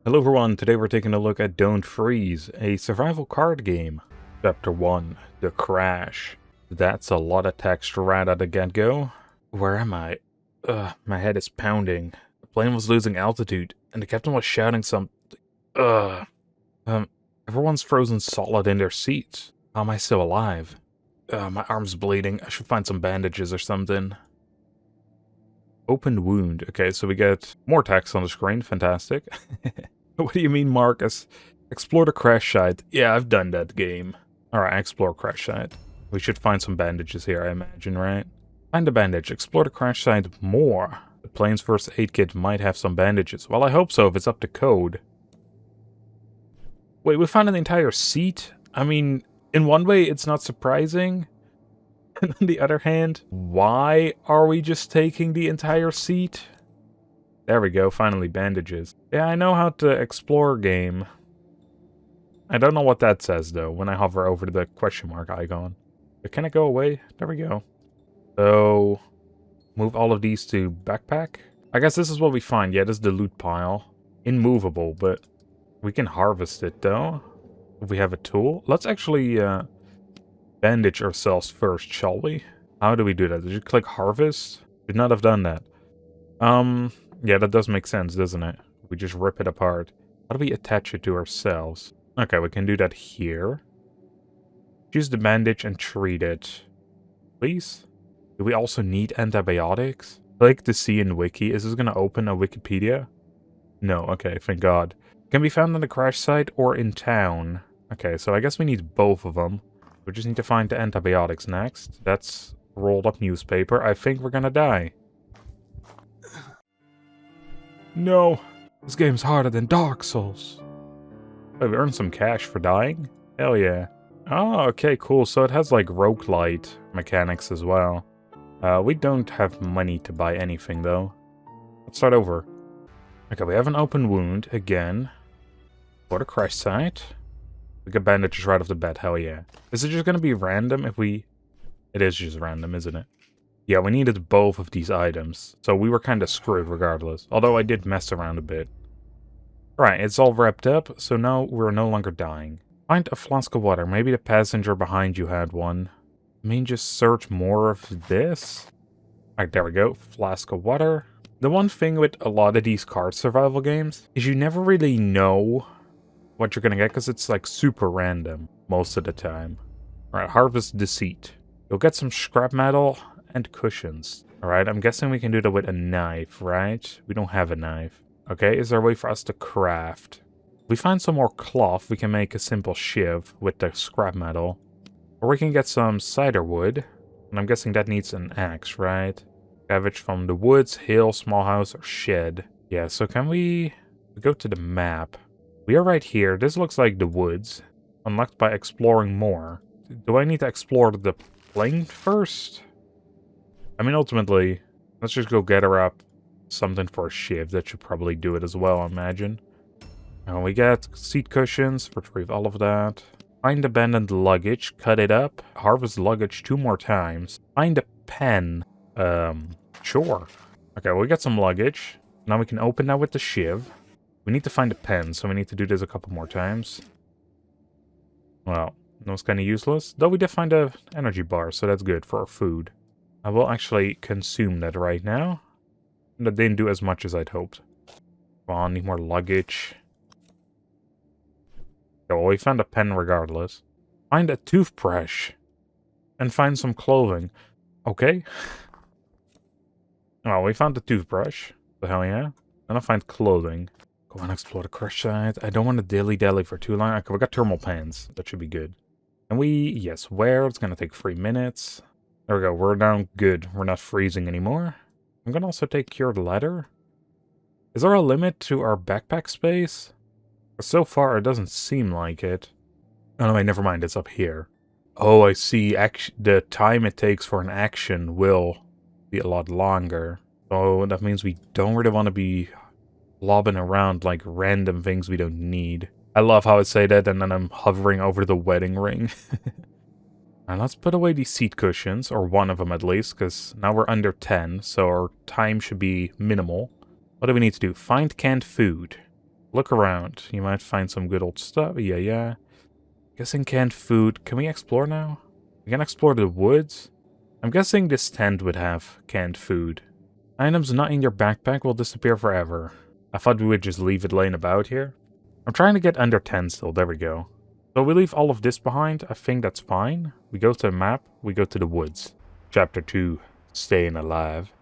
Hello everyone, today we're taking a look at Don't Freeze, a survival card game. Chapter 1, The Crash. That's a lot of text right at the get-go. Where am I? My head is pounding. The plane was losing altitude, and the captain was shouting something. Ugh. Everyone's frozen solid in their seats. How am I still alive? My arm's bleeding. I should find some bandages or something. Open wound. Okay, so we get more text on the screen. Fantastic. What do you mean, Marcus? Explore the crash site. Yeah, I've done that game. Alright, explore crash site. We should find some bandages here, I imagine, right? Find a bandage. Explore the crash site more. The plane's first aid kit might have some bandages. Well, I hope so if it's up to code. Wait, we found an entire seat? I mean, in one way, it's not surprising. And on the other hand, why are we just taking the entire seat? There we go, finally bandages. Yeah, I know how to explore game. I don't know what that says, though, when I hover over the question mark icon. But can it go away? There we go. So, move all of these to backpack. I guess this is what we find. Yeah, this is the loot pile. Immovable, but we can harvest it, though. If we have a tool. Let's actually bandage ourselves first, shall we? How do we do that? Did you click harvest? Should not have done that. Yeah, that does make sense, doesn't it? We just rip it apart. How do we attach it to ourselves? Okay, we can do that here. Choose the bandage and treat it. Please? Do we also need antibiotics? Click to see in wiki. Is this going to open a Wikipedia? No, okay, thank God. Can be found on the crash site or in town. Okay, so I guess we need both of them. We just need to find the antibiotics next. That's rolled up newspaper. I think we're gonna die. No, this game's harder than Dark Souls. Oh, we earned some cash for dying? Hell yeah. Oh, okay, cool. So it has like roguelite mechanics as well. We don't have money to buy anything though. Let's start over. Okay, we have an open wound again. For the crash site. We get bandages right off the bat, hell yeah. Is it just gonna be random if we... It is just random, isn't it? Yeah, we needed both of these items, so we were kind of screwed regardless. Although I did mess around a bit. Right, it's all wrapped up, so now we're no longer dying. Find a flask of water. Maybe the passenger behind you had one. I mean, just search more of this. Alright, there we go. Flask of water. The one thing with a lot of these card survival games is you never really know what you're gonna get, because it's like super random most of the time. Alright, harvest deceit. You'll get some scrap metal and cushions. Alright, I'm guessing we can do that with a knife, right? We don't have a knife. Okay, is there a way for us to craft? If we find some more cloth, we can make a simple shiv with the scrap metal. Or we can get some cider wood. And I'm guessing that needs an axe, right? Cabbage from the woods, hill, small house, or shed. Yeah, so can we go to the map? We are right here. This looks like the woods. Unlocked by exploring more. Do I need to explore the plane first? I mean, ultimately, let's just go gather up something for a shiv. That should probably do it as well, I imagine. And we get seat cushions. Retrieve all of that. Find abandoned luggage. Cut it up. Harvest luggage 2 more times. Find a pen. Sure. Okay, well, we got some luggage. Now we can open that with the shiv. We need to find a pen, so we need to do this a couple more times. Well, that was kind of useless. Though we did find an energy bar, so that's good for our food. I will actually consume that right now. That didn't do as much as I'd hoped. Come on, need more luggage. Okay, well, we found a pen regardless. Find a toothbrush. And find some clothing. Okay. Well, we found the toothbrush. The hell yeah. Then I'll find clothing. Go on, explore the crash site. I don't want to dilly-dally for too long. Okay, we got thermal pants. That should be good. And yes, where? It's going to take 3 minutes. There we go. We're now good. We're not freezing anymore. I'm going to also take cured leather. Is there a limit to our backpack space? So far, it doesn't seem like it. Oh, no, wait, never mind. It's up here. Oh, I see. The time it takes for an action will be a lot longer. So that means we don't really want to be lobbing around like random things we don't need. I love how I say that and then I'm hovering over the wedding ring. And let's put away these seat cushions, or one of them at least, because now we're under 10, so our time should be minimal. What do we need to do? Find canned food. Look around. You might find some good old stuff. Yeah. Guessing canned food. Can we explore now? We can explore the woods. I'm guessing this tent would have canned food. Items not in your backpack will disappear forever. I thought we would just leave it laying about here. I'm trying to get under 10 still. There we go. So we leave all of this behind. I think that's fine. We go to the map. We go to the woods. Chapter 2. Staying alive.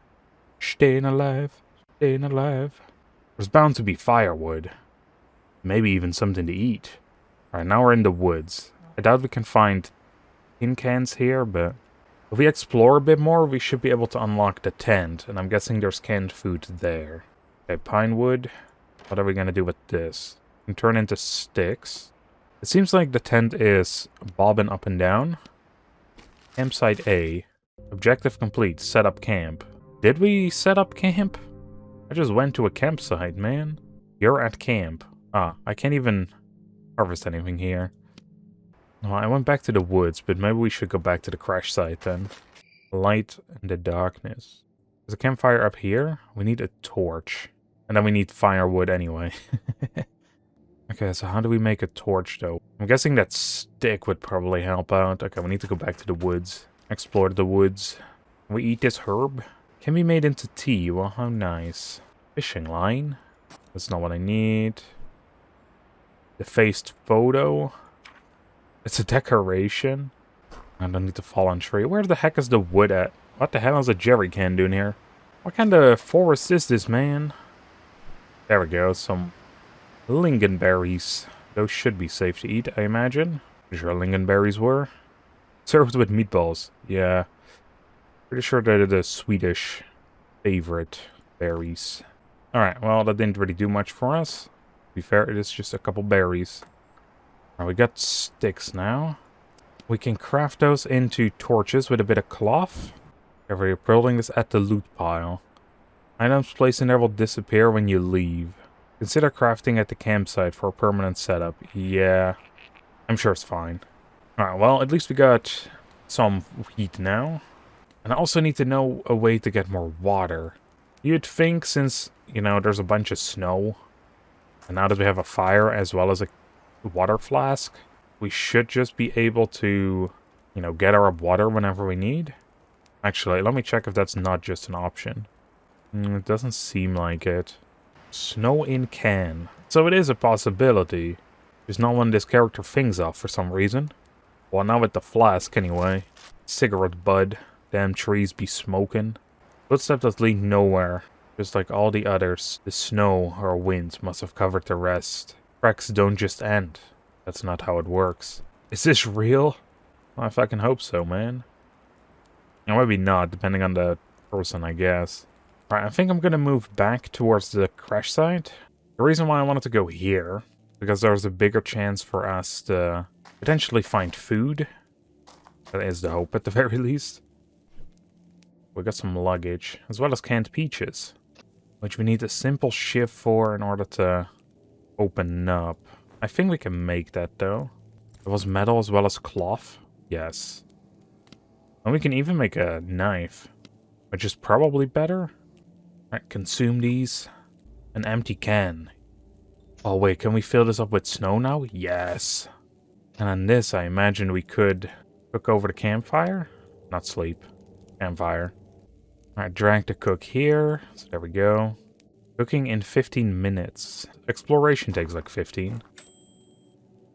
Staying alive. Staying alive. There's bound to be firewood. Maybe even something to eat. Alright, now we're in the woods. I doubt we can find tin cans here, but if we explore a bit more, we should be able to unlock the tent. And I'm guessing there's canned food there. Okay, pine wood. What are we gonna do with this? We can turn into sticks. It seems like the tent is bobbing up and down. Campsite A. Objective complete. Set up camp. Did we set up camp? I just went to a campsite, man. You're at camp. Ah, I can't even harvest anything here. Well, I went back to the woods, but maybe we should go back to the crash site then. Light in the darkness. There's a campfire up here. We need a torch. And then we need firewood anyway. Okay, so how do we make a torch though? I'm guessing that stick would probably help out. Okay, we need to go back to the woods. Explore the woods. Can we eat this herb? Can be made into tea. Well, how nice. Fishing line. That's not what I need. Defaced photo. It's a decoration. I don't need to fall on tree. Where the heck is the wood at? What the hell is a jerry can doing here? What kind of forest is this, man? There we go. Some lingonberries. Those should be safe to eat, I imagine. Pretty sure lingonberries were. Served with meatballs. Yeah. Pretty sure they're the Swedish favorite berries. Alright, well, that didn't really do much for us. To be fair, it is just a couple berries. Alright, we got sticks now. We can craft those into torches with a bit of cloth. Okay, we're building this at the loot pile. Items placed in there will disappear when you leave. Consider crafting at the campsite for a permanent setup. Yeah, I'm sure it's fine. Alright, well, at least we got some heat now. And I also need to know a way to get more water. You'd think since, you know, there's a bunch of snow, and now that we have a fire as well as a water flask, we should just be able to, you know, get our water whenever we need. Actually, let me check if that's not just an option. It doesn't seem like it. Snow in can. So it is a possibility. Just not when this character thinks of for some reason. Well, not with the flask anyway. Cigarette bud. Damn trees be smoking. Footsteps that lead nowhere. Just like all the others, the snow or wind must have covered the rest. Tracks don't just end. That's not how it works. Is this real? Well, I fucking hope so, man. Or maybe not, depending on the person, I guess. Alright, I think I'm gonna move back towards the crash site. The reason why I wanted to go here, because there's a bigger chance for us to potentially find food. That is the hope, at the very least. We got some luggage, as well as canned peaches, which we need a simple shift for in order to open up. I think we can make that, though. It was metal as well as cloth. Yes. And we can even make a knife, which is probably better. Alright, consume these. An empty can. Oh wait, can we fill this up with snow now? Yes. And on this, I imagine we could cook over the campfire. Not sleep. Campfire. Alright, drag to cook here. So there we go. Cooking in 15 minutes. Exploration takes like 15.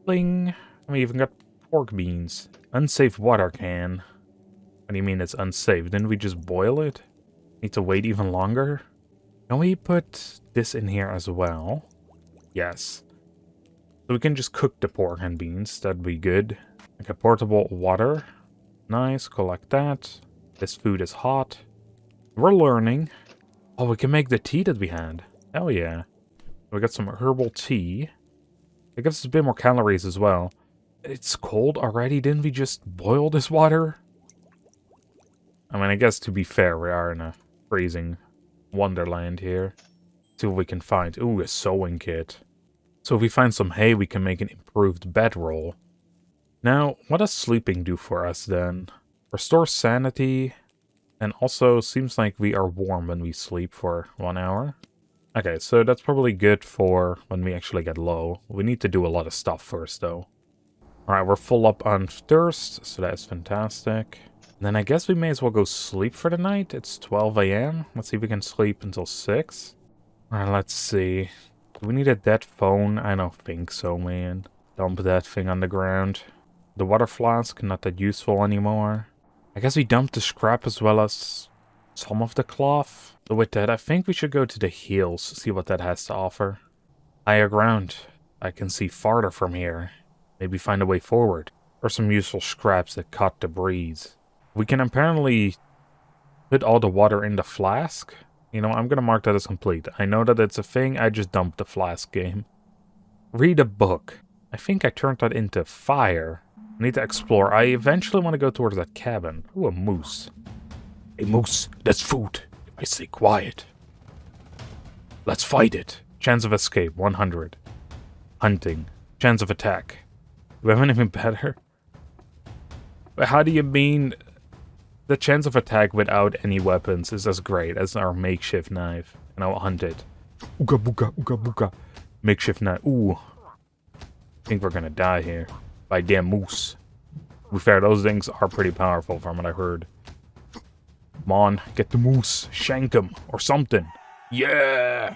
Bling. We even got pork beans. Unsafe water can. What do you mean it's unsafe? Didn't we just boil it? Need to wait even longer? Can we put this in here as well? Yes. So we can just cook the pork and beans. That'd be good. Okay, portable water. Nice, collect that. This food is hot. We're learning. Oh, we can make the tea that we had. Hell yeah. We got some herbal tea. It gives us a bit more calories as well. It's cold already? Didn't we just boil this water? I mean, I guess to be fair, we are in a freezing wonderland here. See what we can find. Ooh, a sewing kit. So if we find some hay, we can make an improved bedroll. Now, what does sleeping do for us then? Restore sanity, and also seems like we are warm when we sleep for 1 hour. Okay, so that's probably good for when we actually get low. We need to do a lot of stuff first, though. Alright, we're full up on thirst, so that's fantastic. And then I guess we may as well go sleep for the night. It's 12 a.m. Let's see if we can sleep until 6. Alright, let's see. Do we need a dead phone? I don't think so, man. Dump that thing on the ground. The water flask, not that useful anymore. I guess we dumped the scrap as well as some of the cloth. So with that, I think we should go to the hills, see what that has to offer. Higher ground. I can see farther from here. Maybe find a way forward. Or some useful scraps that cut the breeze. We can apparently put all the water in the flask. You know, I'm gonna mark that as complete. I know that it's a thing, I just dumped the flask game. Read a book. I think I turned that into fire. I need to explore. I eventually want to go towards that cabin. Ooh, a moose. Hey, moose, that's food. If I stay quiet. Let's fight it. Chance of escape, 100. Hunting. Chance of attack. Do we have anything better? But how do you mean the chance of attack without any weapons is as great as our makeshift knife? And I'll hunt it. Ooga booga, ooga booga. Makeshift knife. Ooh. I think we're gonna die here. By damn moose. To be fair, those things are pretty powerful from what I heard. Come on, get the moose. Shank him. Or something. Yeah!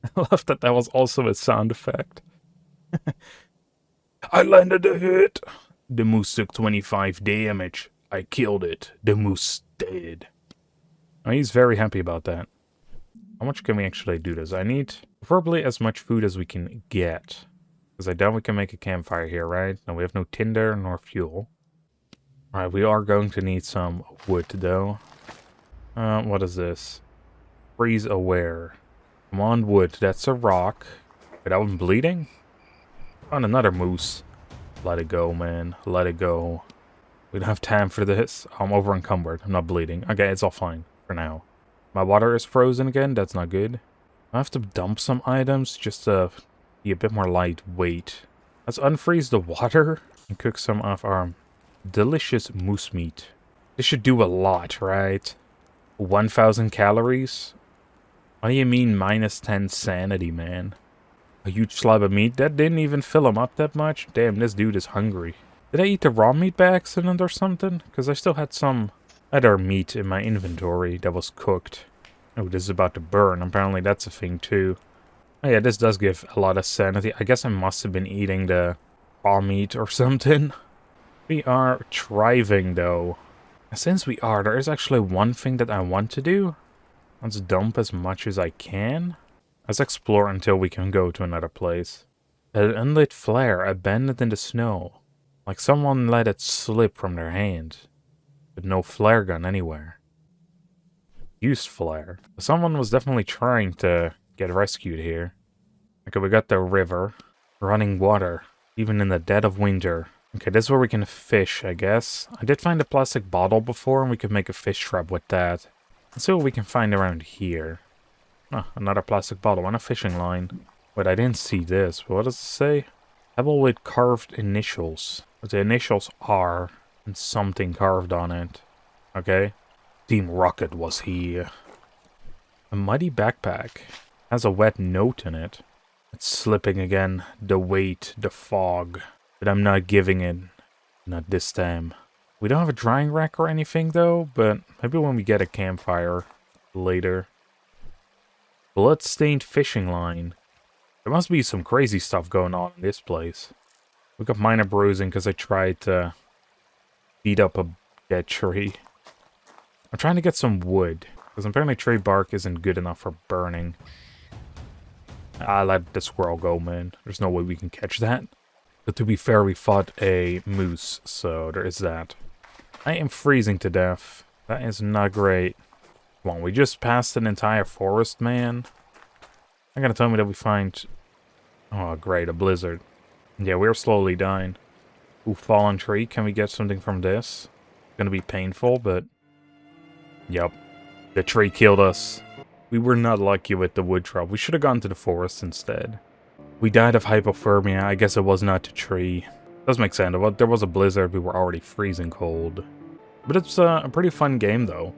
I love that that was also a sound effect. I landed a hit. The moose took 25 damage. I killed it. The moose dead. Oh, he's very happy about that. How much can we actually do this? I need preferably as much food as we can get. Because I doubt we can make a campfire here, right? No, we have no tinder nor fuel. Alright, we are going to need some wood, though. What is this? Freeze aware. Come on, wood. That's a rock. Wait, that one bleeding? Found another moose. Let it go, man. Let it go. We don't have time for this. I'm over encumbered. I'm not bleeding. Okay, it's all fine for now. My water is frozen again. That's not good. I have to dump some items just to be a bit more lightweight. Let's unfreeze the water and cook some of our delicious moose meat. This should do a lot, right? 1,000 calories? What do you mean minus 10 sanity, man? A huge slab of meat? That didn't even fill him up that much? Damn, this dude is hungry. Did I eat the raw meat by accident or something? Because I still had some other meat in my inventory that was cooked. Oh, this is about to burn. Apparently that's a thing too. Oh yeah, this does give a lot of sanity. I guess I must have been eating the raw meat or something. We are thriving though. Since we are, there is actually one thing that I want to do. Let's dump as much as I can. Let's explore until we can go to another place. An unlit flare abandoned in the snow. Like someone let it slip from their hand. But no flare gun anywhere. Used flare. Someone was definitely trying to get rescued here. Okay, we got the river. Running water. Even in the dead of winter. Okay, this is where we can fish, I guess. I did find a plastic bottle before, and we could make a fish trap with that. Let's see what we can find around here. Oh, another plastic bottle and a fishing line. Wait, I didn't see this. What does it say? Pebble with carved initials. But the initials are and something carved on it. Okay. Team Rocket was here. A muddy backpack. Has a wet note in it. It's slipping again. The weight, the fog. But I'm not giving it. Not this time. We don't have a drying rack or anything though, but maybe when we get a campfire later. Blood-stained fishing line. There must be some crazy stuff going on in this place. We got minor bruising because I tried to beat up a dead tree. I'm trying to get some wood, because apparently tree bark isn't good enough for burning. I let the squirrel go, man. There's no way we can catch that. But to be fair, we fought a moose, so there is that. I am freezing to death. That is not great. Come on, we just passed an entire forest, man. They're gonna tell me that we find... Oh, great, a blizzard. Yeah, we're slowly dying. Ooh, fallen tree. Can we get something from this? It's gonna be painful, but... Yep. The tree killed us. We were not lucky with the wood drop. We should have gone to the forest instead. We died of hypothermia. I guess it was not the tree. Does make sense. There was a blizzard. We were already freezing cold. But it's a pretty fun game, though.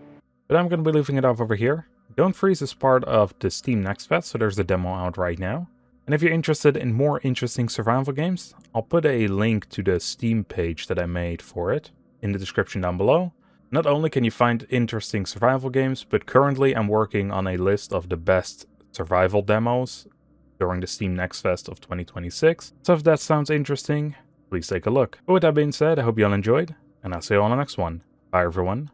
But I'm going to be leaving it off over here. Don't Freeze is part of the Steam Next Fest, so there's a demo out right now. And if you're interested in more interesting survival games, I'll put a link to the Steam page that I made for it in the description down below. Not only can you find interesting survival games, but currently I'm working on a list of the best survival demos during the Steam Next Fest of 2026. So if that sounds interesting, please take a look. But with that being said, I hope you all enjoyed, and I'll see you all on the next one. Bye everyone.